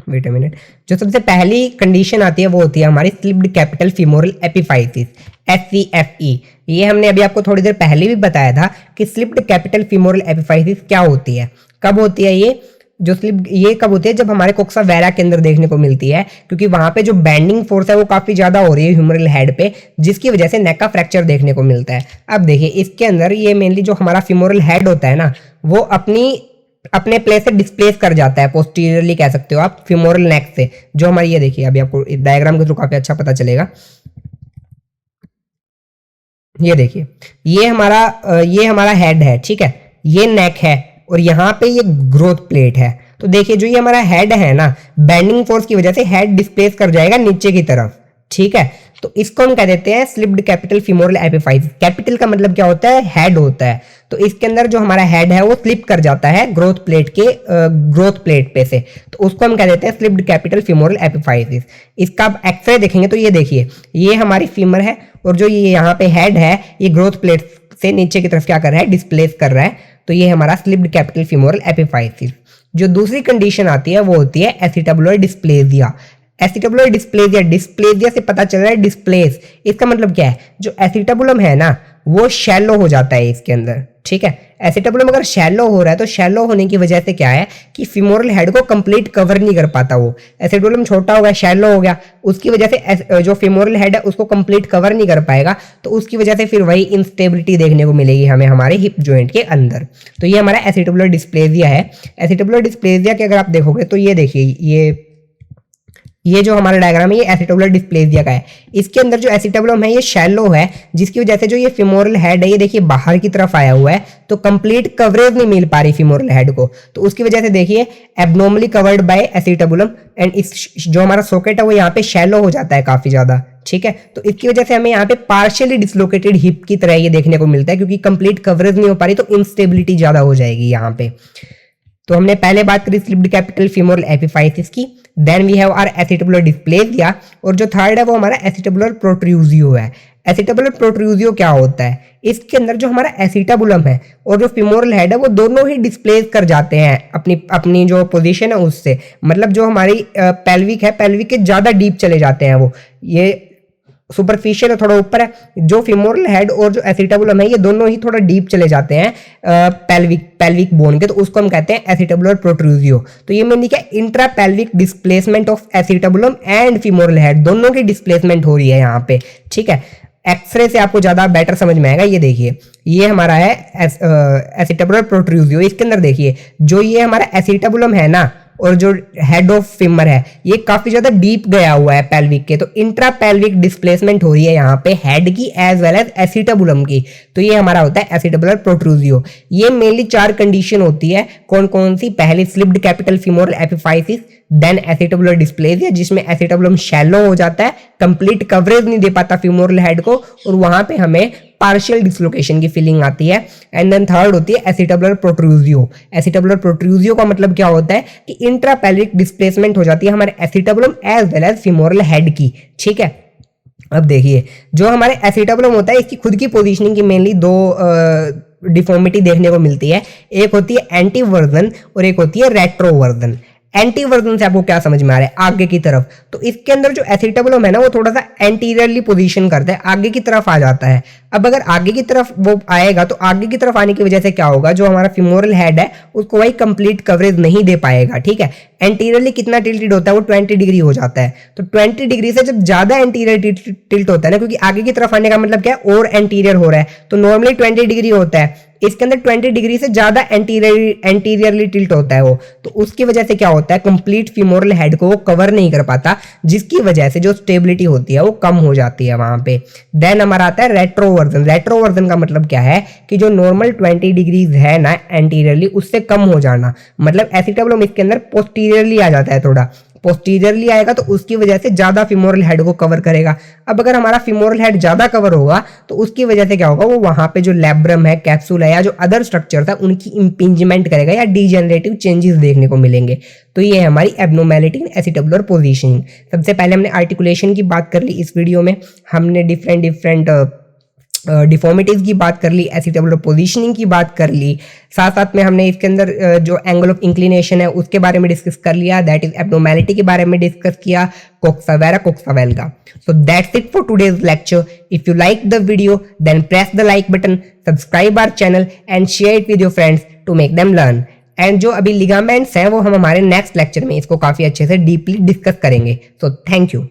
वेट अ मिनट, जो सबसे पहली कंडीशन आती है वो होती है हमारी slipped capital femoral epiphysis, SCFE। ये हमने अभी आपको थोड़ी देर पहले भी बताया था कि स्लिप्ड कैपिटल फीमोरल एपिफाइसिस क्या होती है, कब होती है ये कब होती है, जब हमारे कोक्सा वेरा के अंदर देखने को मिलती है, क्योंकि वहां पे जो बैंडिंग फोर्स है वो काफी ज्यादा हो रही है ह्यूमरल हेड पे, जिसकी वजह से नेक का फ्रैक्चर देखने को मिलता है। अब देखिए इसके अंदर ये मेनली जो हमारा फीमोरल हेड होता है ना, वो अपने प्लेस से डिस्प्लेस कर जाता है, पोस्टीरियरली कह सकते हो आप, फीमोरल नेक से। जो हमारी ये देखिए, अभी आपको डायग्राम के थ्रू काफी अच्छा पता चलेगा। ये देखिए ये हमारा हेड है, ठीक है, ये नेक है और यहाँ पे ये ग्रोथ प्लेट है। तो देखिए जो ये हमारा हेड है ना, बेंडिंग फोर्स की वजह से हेड डिस्प्लेस कर जाएगा नीचे की तरफ, ठीक है। तो इसको हम कह देते हैं slipped capital femoral epiphysis. Capital का मतलब क्या होता है, हेड होता है। तो इसके अंदर जो हमारा हेड है वो स्लिप कर जाता है ग्रोथ प्लेट पे से, तो उसको हम कह देते हैं स्लिप्ड कैपिटल फीमोरल एपिफाइसिस। इसका आप एक्सरे देखेंगे तो ये देखिए, ये हमारी फीमर है और जो ये यहाँ पे हेड है ये ग्रोथ प्लेट से नीचे की तरफ क्या कर रहा है, डिस्प्लेस कर रहा है। तो ये हमारा स्लिप्ड कैपिटल फीमोरल एपिफाइसिस। जो दूसरी कंडीशन आती है वो होती है एसिटाबुलर डिस्प्लेजिया। एसिटाबुलर डिस्प्लेजिया से पता चल रहा है डिस्प्लेस। इसका मतलब क्या है, जो एसिटाबुलम है ना वो शैलो हो जाता है इसके अंदर, ठीक है। एसिटाबुलम अगर शैलो हो रहा है तो शैलो होने की वजह से क्या है कि फीमोरल हेड को कंप्लीट कवर नहीं कर पाता। वो एसिटाबुलम छोटा हो गया, शैलो हो गया, उसकी वजह से जो फीमोरल हेड है उसको कंप्लीट कवर नहीं कर पाएगा, तो उसकी वजह से फिर वही इंस्टेबिलिटी देखने को मिलेगी हमें हमारे हिप जॉइंट के अंदर। तो ये हमारा एसिटाबुलर डिस्प्लेजिया है। एसिटाबुलर डिस्प्लेजिया के अगर आप देखोगे तो ये देखिए, ये जो हमारा डायग्राम है ये एसिटाबुलर डिस्प्लेजिया का है। इसके अंदर जो एसिटाबुलम है ये शैलो है, जिसकी वजह से जो ये फीमोरल हेड है ये देखिए बाहर की तरफ आया हुआ है, तो कंप्लीट कवरेज नहीं मिल पा रही फीमोरल हेड को। तो उसकी वजह से देखिए abnormally covered by acetabulum, and इस जो हमारा सॉकेट है वो यहाँ पे शैलो हो जाता है काफी ज्यादा, ठीक है। तो इसकी वजह से हमें यहाँ पे पार्शियली डिसलोकेटेड हिप की तरह ये देखने को मिलता है, क्योंकि कंप्लीट कवरेज नहीं हो पा रही, तो इंस्टेबिलिटी ज्यादा हो जाएगी यहाँ पे। तो हमने पहले बात करी स्लिप्ड कैपिटल फीमोरल एपिफाइसिस की, then we have our acetabular dysplasia, और जो थर्ड है वो हमारा एसिटाबुलर प्रोट्रूजियो है। एसिटाबुलर प्रोट्रूजियो क्या होता है, इसके अंदर जो हमारा एसिटाबुलम है और जो फीमोरल हेड है वो दोनों ही डिस्प्लेस कर जाते हैं अपनी जो पोजीशन है उससे। मतलब जो हमारी पेल्विक है, पेल्विक के ज्यादा डीप चले जाते हैं वो, ये सुपरफिशियल थोड़ा ऊपर है। जो फीमोरल हेड और जो एसिटाबुलम है ये दोनों ही थोड़ा डीप चले जाते हैं पेल्विक बोन के, तो उसको हम कहते हैं एसिटाबुलर प्रोट्रूजियो। तो ये मैंने क्या, intra pelvic displacement of acetabulum and femoral head दोनों की डिस्प्लेसमेंट हो रही है यहाँ पे, ठीक है। एक्सरे से आपको ज्यादा बेटर समझ में आएगा। ये देखिए ये हमारा है एसिटाबुलर प्रोट्रूजियो। इसके अंदर देखिए जो ये हमारा एसिटाबुलम है ना और जो हेड ऑफ फीमर है ये काफी ज्यादा डीप गया हुआ है पेल्विक के, तो इंट्रा पेल्विक डिस्प्लेसमेंट हो रही है यहाँ पे हेड की एज वेल एज एसिटाबुलम की। तो ये हमारा होता है एसिटाबुलर प्रोट्रूजियो। ये मेनली 4 कंडीशन होती है, कौन कौन सी, पहली slipped capital femoral epiphysis, then acetabular dysplasia जिसमें एसिटाबुलम शैलो हो जाता है, कंप्लीट कवरेज नहीं दे पाता फीमोरल हेड को, और वहां पे हमें पार्शियल डिसलोकेशन की फीलिंग आती है। एंड देन थर्ड होती है एसिटाबुलर प्रोट्रूजियो। एसिटाबुलर प्रोट्रूजियो का मतलब क्या होता है कि इंट्रापेल्विक डिस्प्लेसमेंट हो जाती है हमारे acetabulum as well as femoral head की, ठीक है। अब देखिए जो हमारे एसिटाबुलम होता है इसकी खुद की पोजीशनिंग की मेनली 2 डिफॉर्मिटी देखने को मिलती है। एक होती है एंटी वर्जन और एक होती है रेट्रो वर्जन। एंटी वर्जन से आपको क्या समझ में आ रहा है, आगे की तरफ। तो इसके अंदर जो एसिटाबुलम है ना वो थोड़ा सा एंटीरियरली पोजीशन करता है, आगे की तरफ आ जाता है। अब अगर आगे की तरफ वो आएगा तो आगे की तरफ आने की वजह से क्या होगा, जो हमारा फीमोरल हेड है उसको वही कंप्लीट कवरेज नहीं दे पाएगा, ठीक है। एंटीरियरली कितना टिल्टेड होता है, वो 20 डिग्री हो जाता है। तो 20 डिग्री से जब ज्यादा एंटीरियर टिल्ट होता है ना, क्योंकि आगे की तरफ आने का मतलब क्या है, और एंटीरियर हो रहा है, तो नॉर्मली 20 डिग्री होता है, इसके अंदर 20 डिग्री से ज्यादा एंटीरियरली टिल्ट होता है वो। तो उसकी वजह से क्या होता है, कंप्लीट फीमोरल हेड को वो कवर नहीं कर पाता, जिसकी वजह से जो स्टेबिलिटी होती है वो कम हो जाती है वहां पे। देन हमारा आता है रेट्रो वर्जन। रेट्रो वर्जन का मतलब क्या है कि जो नॉर्मल 20 डिग्रीज है ना एंटीरियरली, उससे कम हो जाना। मतलब एसिटाबुलम इसके अंदर पोस्टीरियरली आ जाता है, थोड़ा पोस्टीरियरली आएगा तो उसकी वजह से ज्यादा फीमोरल हेड को कवर करेगा। अब अगर हमारा फीमोरल हेड ज्यादा कवर होगा तो उसकी वजह से क्या होगा, वो वहां पे जो लैब्रम है, कैप्सूल है या जो अदर स्ट्रक्चर था उनकी इंपिंजमेंट करेगा या डीजेनरेटिव चेंजेस देखने को मिलेंगे। तो ये है हमारी एब्नॉर्मैलिटी इन एसिटाबुलर पोजीशनिंग। सबसे पहले हमने आर्टिकुलेशन की बात कर ली इस वीडियो में, हमने डिफरेंट डिफॉर्मिटीज की बात कर ली, एसिटाबुलर पोजीशनिंग की बात कर ली, साथ साथ में हमने इसके अंदर जो एंगल ऑफ इंक्लिनेशन है उसके बारे में डिस्कस कर लिया, दैट इज एब्नॉर्मैलिटी के बारे में डिस्कस किया, coxa vara coxa valga. So that's it for today's lecture. If you like the video then press the like button, subscribe our channel and share it with your friends to make them learn. And जो अभी ligaments हैं वो हम हमारे next lecture में इसको काफी अच्छे से डीपली डिस्कस करेंगे। So thank you.